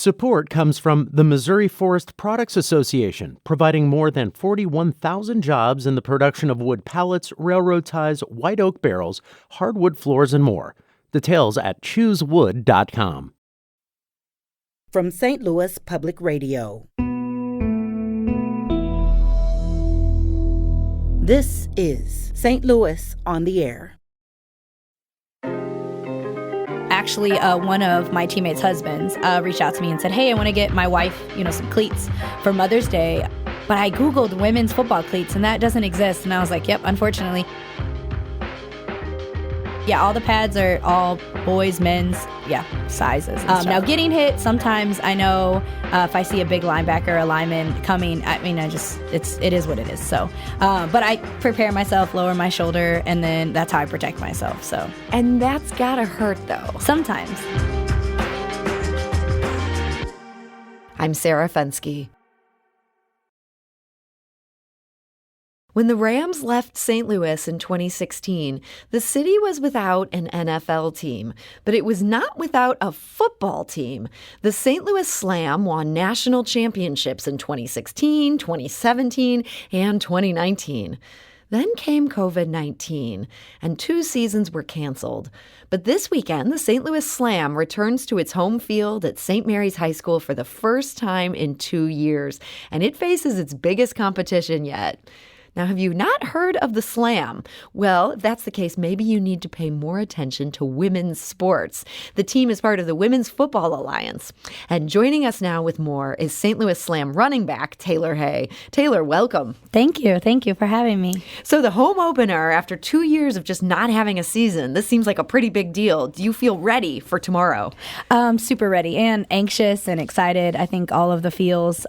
Support comes from the Missouri Forest Products Association, providing more than 41,000 jobs in the production of wood pallets, railroad ties, white oak barrels, hardwood floors, and more. Details at choosewood.com. From St. Louis Public Radio. This is St. Louis on the Air. Actually, one of my teammates' husbands reached out to me and said, hey, I want to get my wife, some cleats for Mother's Day. But I Googled women's football cleats, and that doesn't exist. And I was like, yep, unfortunately. Yeah, all the pads are all boys, men's, sizes. Now, getting hit, sometimes I know if I see a big linebacker or a lineman coming, it is what it is. So, but I prepare myself, lower my shoulder, and then that's how I protect myself. So, and that's gotta hurt, though. Sometimes. I'm Sarah Fensky. When the Rams left St. Louis in 2016, the city was without an NFL team, but it was not without a football team. The St. Louis Slam won national championships in 2016, 2017, and 2019. Then came COVID-19, and 2 seasons were canceled. But this weekend, the St. Louis Slam returns to its home field at St. Mary's High School for the first time in 2 years, and it faces its biggest competition yet. Now, have you not heard of the Slam? Well, if that's the case, maybe you need to pay more attention to women's sports. The team is part of the Women's Football Alliance. And joining us now with more is St. Louis Slam running back Taylor Hay. Taylor, welcome. Thank you. Thank you for having me. So the home opener, after 2 years of just not having a season, this seems like a pretty big deal. Do you feel ready for tomorrow? Super ready and anxious and excited. I think all of the feels.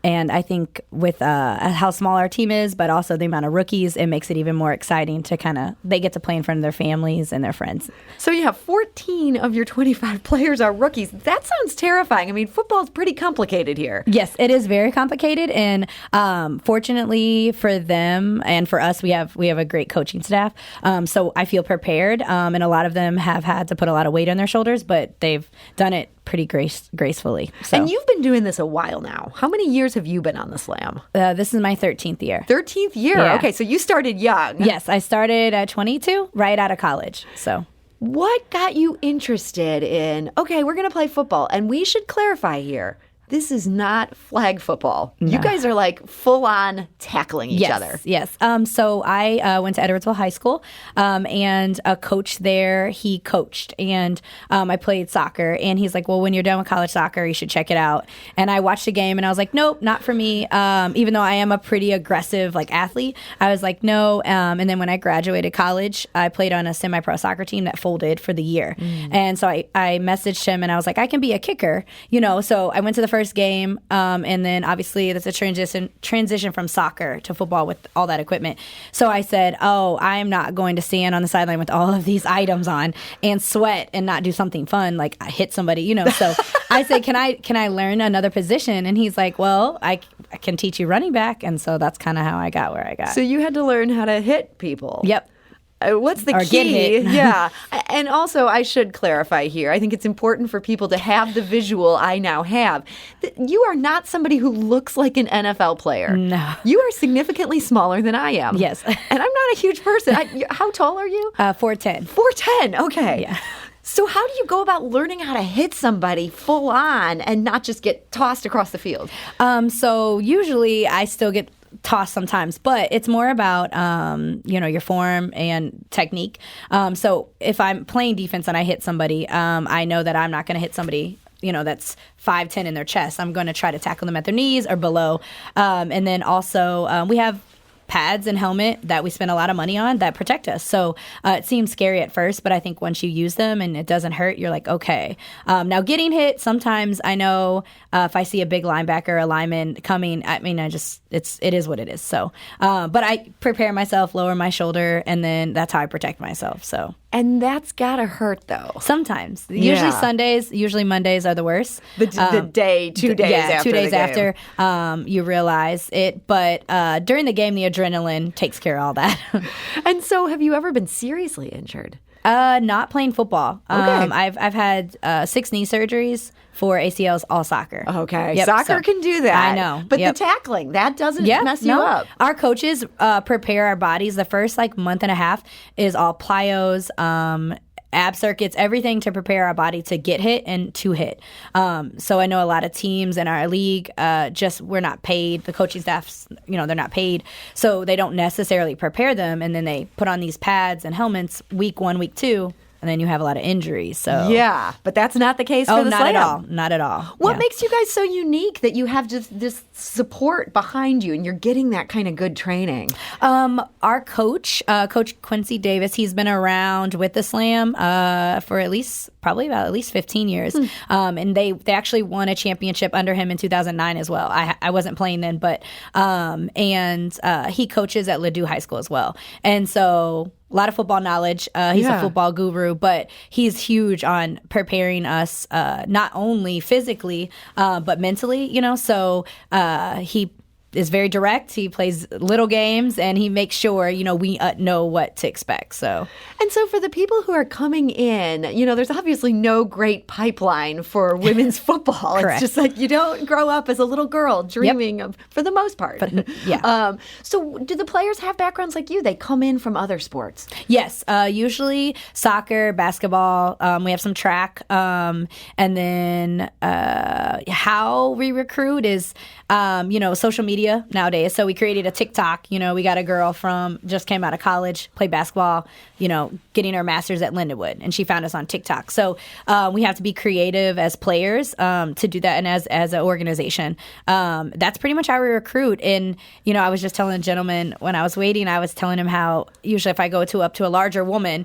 And I think with how small our team is, but also the amount of rookies, it makes it even more exciting to they get to play in front of their families and their friends. So you have 14 of your 25 players are rookies. That sounds terrifying. I mean, football's pretty complicated here. Yes, it is very complicated. And fortunately for them and for us, we have a great coaching staff. So I feel prepared. And a lot of them have had to put a lot of weight on their shoulders, but they've done it pretty gracefully. So. And you've been doing this a while now. How many years have you been on the Slam? This is my 13th year. 13th year? Yeah. Okay, so you started young. Yes, I started at 22, right out of college. So, what got you interested in, okay, we're going to play football? And we should clarify here, this is not flag football. No. You guys are like full-on tackling each other. Yes. So I went to Edwardsville High School, and a coach there, he coached. And I played soccer. And he's like, well, when you're done with college soccer, you should check it out. And I watched the game, and I was like, nope, not for me. Even though I am a pretty aggressive athlete, I was like, no. And then when I graduated college, I played on a semi-pro soccer team that folded for the year. And so I messaged him, and I was like, I can be a kicker. So I went to the first game, and then obviously that's a transition from soccer to football with all that equipment. So I said, I am not going to stand on the sideline with all of these items on and sweat and not do something fun, like I hit somebody, So I said, can I learn another position? And he's like, well, I can teach you running back. And so that's kind of how I got where I got. So you had to learn how to hit people. Yep. What's the key? Get hit. Yeah. And also, I should clarify here, I think it's important for people to have the visual I now have. You are not somebody who looks like an NFL player. No. You are significantly smaller than I am. Yes. And I'm not a huge person. How tall are you? 4'10". 4'10", okay. Yeah. So how do you go about learning how to hit somebody full on and not just get tossed across the field? So usually I still get tossed sometimes, but it's more about your form and technique. So if I'm playing defense and I hit somebody, I know that I'm not going to hit somebody that's 5'10" in their chest. I'm going to try to tackle them at their knees or below. And then also we have pads and helmet that we spend a lot of money on that protect us. So it seems scary at first, but I think once you use them and it doesn't hurt, you're like, okay. Now getting hit, sometimes I know if I see a big linebacker or a lineman coming, it is what it is. So, but I prepare myself, lower my shoulder, and then that's how I protect myself. So. And that's gotta hurt, though. Sometimes. Usually Sundays, usually Mondays are the worst. The day, 2 days after. 2 days the game. after you realize it. But during the game, the adrenaline takes care of all that. And so have you ever been seriously injured? Not playing football. Okay. I've had 6 knee surgeries 4 ACLs, all soccer. Okay. Yep, Soccer so- can do that. I know. But Yep. the tackling, that doesn't Yeah, mess you no. up. Our coaches prepare our bodies. The first month and a half is all plyos, ab circuits, everything to prepare our body to get hit and to hit. So I know a lot of teams in our league, we're not paid. The coaching staffs, they're not paid. So they don't necessarily prepare them. And then they put on these pads and helmets week 1, week 2. And then you have a lot of injuries. So Yeah, but that's not the case for the not slam. at all. Not at all. What Yeah. makes you guys so unique that you have just this support behind you and you're getting that kind of good training? Our coach, Coach Quincy Davis, he's been around with the slam for at least 15 years. And they actually won a championship under him in 2009 as well. I wasn't playing then, but he coaches at Ladue High School as well. And so a lot of football knowledge. He's a football guru, but he's huge on preparing us not only physically, but mentally, So he is very direct. He plays little games, and he makes sure, we know what to expect. And so for the people who are coming in, there's obviously no great pipeline for women's football. Correct. It's just like you don't grow up as a little girl dreaming of, for the most part. But, yeah. So do the players have backgrounds like you? They come in from other sports? Yes, usually soccer, basketball. We have some track, and then how we recruit is, social media nowadays. So we created a TikTok. We got a girl just came out of college, played basketball, getting her master's at Lindenwood, and she found us on TikTok. So we have to be creative as players to do that, and as an organization. That's pretty much how we recruit. And I was just telling a gentleman when I was waiting, I was telling him how usually if I go up to a larger woman,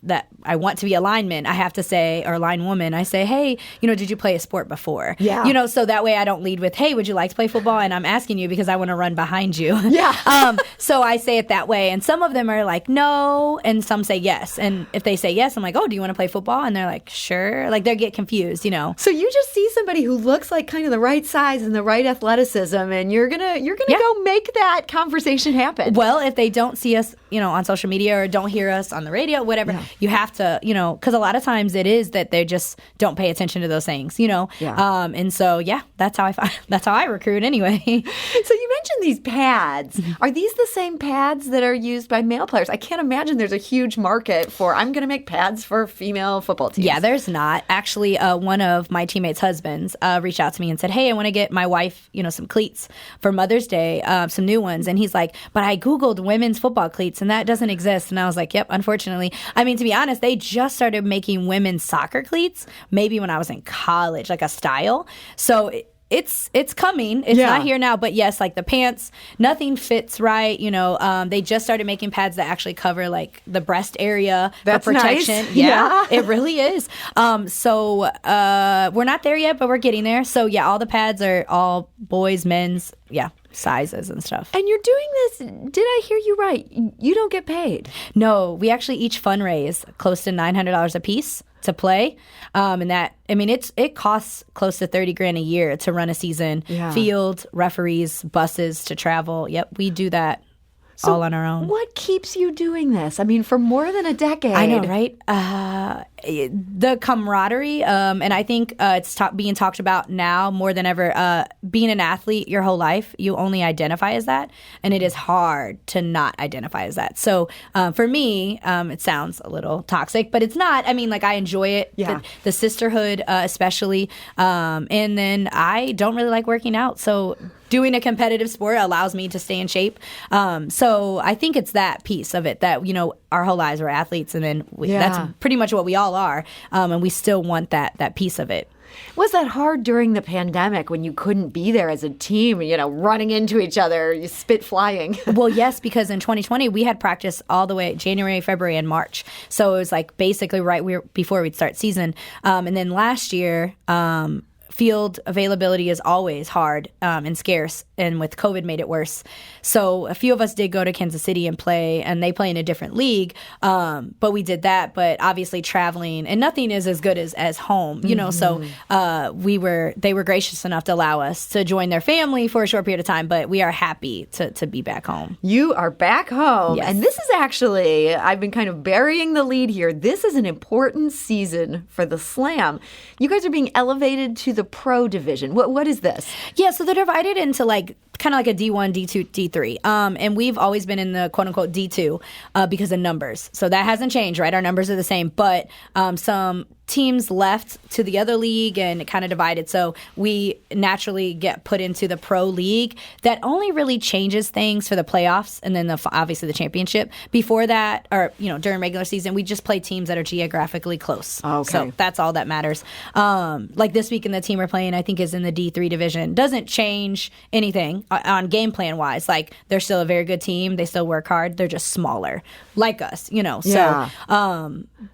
that I want to be a lineman, I have to say, or line woman, I say, hey, did you play a sport before? Yeah. So that way I don't lead with, hey, would you like to play football? And I'm asking you because I want to run behind you. Yeah. So I say it that way. And some of them are like, no. And some say yes. And if they say yes, I'm like, oh, do you want to play football? And they're like, sure. Like they get confused, So you just see somebody who looks like kind of the right size and the right athleticism, and you're gonna go make that conversation happen. Well, if they don't see us, on social media or don't hear us on the radio, whatever, you have to, because a lot of times it is that they just don't pay attention to those things, And so, that's how I recruit anyway. So you mentioned these pads. Are these the same pads that are used by male players? I can't imagine there's a huge market for, I'm going to make pads for female football teams. Yeah, there's not. Actually, one of my teammates' husbands reached out to me and said, hey, I want to get my wife, some cleats for Mother's Day, some new ones. And he's like, but I Googled women's football cleats and that doesn't exist. And I was like, yep, unfortunately. I mean, to be honest, they just started making women's soccer cleats maybe when I was in college, like a style. So it's coming. It's not here now, but yes, like the pants, nothing fits right. They just started making pads that actually cover like the breast area for protection. Nice. Yeah, it really is. So we're not there yet, but we're getting there. So yeah, all the pads are all boys, men's, sizes and stuff. And you're doing this, did I hear you right? You don't get paid. No, we actually each fundraise close to $900 a piece to play. And that, it costs close to $30,000 a year to run a season. Field, referees, buses to travel. Yep, we do that all on our own. What keeps you doing this? For more than a decade. I know, right? The camaraderie, and I think it's being talked about now more than ever. Being an athlete your whole life, you only identify as that, and it is hard to not identify as that. So for me, it sounds a little toxic, but it's not. I enjoy it, the sisterhood especially, and then I don't really like working out, so doing a competitive sport allows me to stay in shape. So I think it's that piece of it that, our whole lives we're athletes, and then that's pretty much what we all are, and we still want that piece of it. Was that hard during the pandemic when you couldn't be there as a team, running into each other, you spit flying? Well, yes, because in 2020, we had practice all the way January, February, and March. So it was like basically before we'd start season. And then last year, field availability is always hard and scarce, and with COVID made it worse. So a few of us did go to Kansas City and play, and they play in a different league, but we did that. But obviously traveling, and nothing is as good as home, you know. So they were gracious enough to allow us to join their family for a short period of time, but we are happy to be back home. You are back home. Yes. And this is actually, I've been kind of burying the lead here. This is an important season for the Slam. You guys are being elevated to the pro division. What is this? Yeah, so they're divided into kind of like a D1, D2, D3. And we've always been in the quote unquote D2 because of numbers. So that hasn't changed, right? Our numbers are the same, but some teams left to the other league and it kind of divided. So we naturally get put into the pro league that only really changes things for the playoffs and then obviously the championship. Before that, or during regular season, we just play teams that are geographically close. Okay. So that's all that matters. Like this week, the team we're playing, I think, is in the D3 division. Doesn't change anything on game plan wise. Like they're still a very good team. They still work hard. They're just smaller, like us. Yeah. So,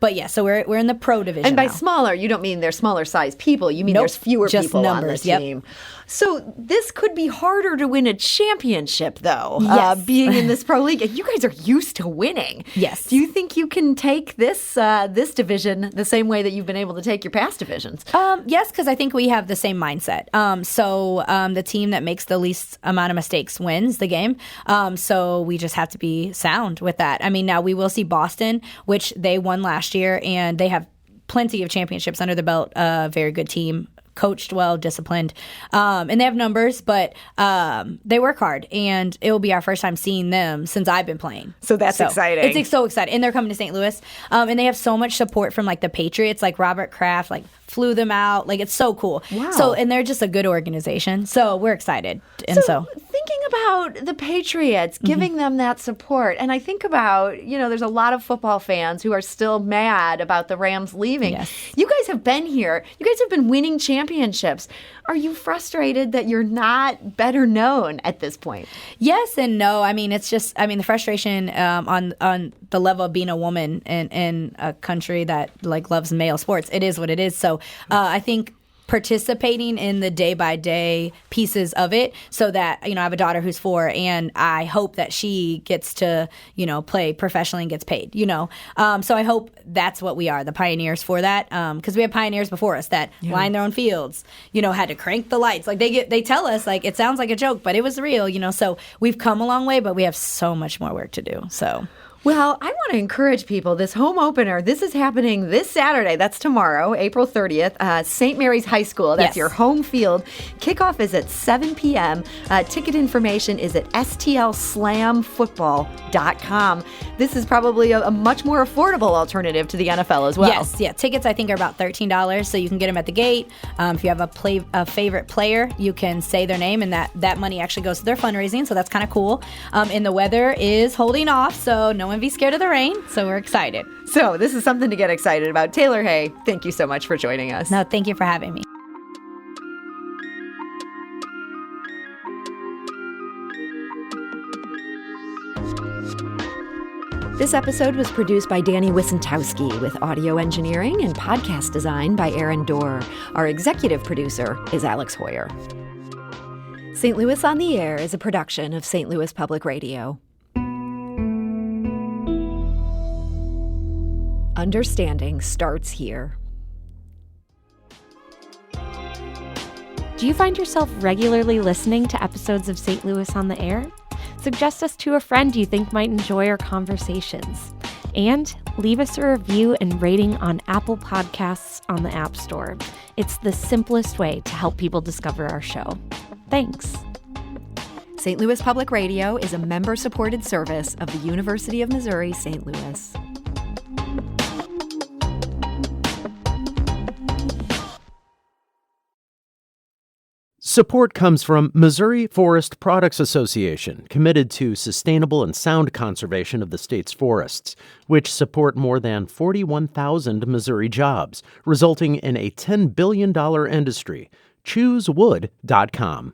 but yeah, so we're in the pro division. And by now. Smaller, you don't mean they're smaller size people. You mean Nope, there's fewer just people numbers, on the yep. team. So this could be harder to win a championship, though, Yes. being in this pro league. And you guys are used to winning. Yes. Do you think you can take this division the same way that you've been able to take your past divisions? Yes, because I think we have the same mindset. So the team that makes the least amount of mistakes wins the game. So we just have to be sound with that. I mean, now we will see Boston, which they won last year, and they have plenty of championships under the belt. Very good team. Coached well, disciplined, and they have numbers, but they work hard, and it will be our first time seeing them since I've been playing. So that's exciting. It's so exciting, and they're coming to St. Louis, and they have so much support from the Patriots, like Robert Kraft, flew them out. It's so cool. Wow. So, and they're just a good organization, so we're excited. And so thinking about the Patriots, giving them that support, and I think about, there's a lot of football fans who are still mad about the Rams leaving. Yes. You guys have been here. You guys have been winning championships. Are you frustrated that you're not better known at this point? yes and no. I mean, it's just, the frustration on the level of being a woman in a country that loves male sports. It is what it is. So I think participating in the day-by-day pieces of it so that, I have a daughter who's 4, and I hope that she gets to, play professionally and gets paid, So I hope that's what we are, the pioneers for that, because we have pioneers before us that line their own fields, had to crank the lights. They tell us, it sounds like a joke, but it was real, so we've come a long way, but we have so much more work to do, so... Well, I want to encourage people. This home opener, this is happening this Saturday. That's tomorrow, April 30th, St. Mary's High School. That's Yes. your home field. Kickoff is at 7 p.m. Ticket information is at stlslamfootball.com. This is probably a much more affordable alternative to the NFL as well. Yes, yeah. Tickets, I think, are about $13, so you can get them at the gate. If you have a favorite player, you can say their name, and that money actually goes to their fundraising, so that's kind of cool. And the weather is holding off, so no one be scared of the rain, so we're excited. So this is something to get excited about. Taylor Hay, thank you so much for joining us. No, thank you for having me. This episode was produced by Danny Wissentowski with audio engineering and podcast design by Aaron Dorr. Our executive producer is Alex Hoyer. St. Louis on the Air is a production of St. Louis Public Radio. Understanding starts here. Do you find yourself regularly listening to episodes of St. Louis on the Air? Suggest us to a friend you think might enjoy our conversations. And leave us a review and rating on Apple Podcasts on the App Store. It's the simplest way to help people discover our show. Thanks. St. Louis Public Radio is a member-supported service of the University of Missouri, St. Louis. Support comes from Missouri Forest Products Association, committed to sustainable and sound conservation of the state's forests, which support more than 41,000 Missouri jobs, resulting in a $10 billion industry. ChooseWood.com.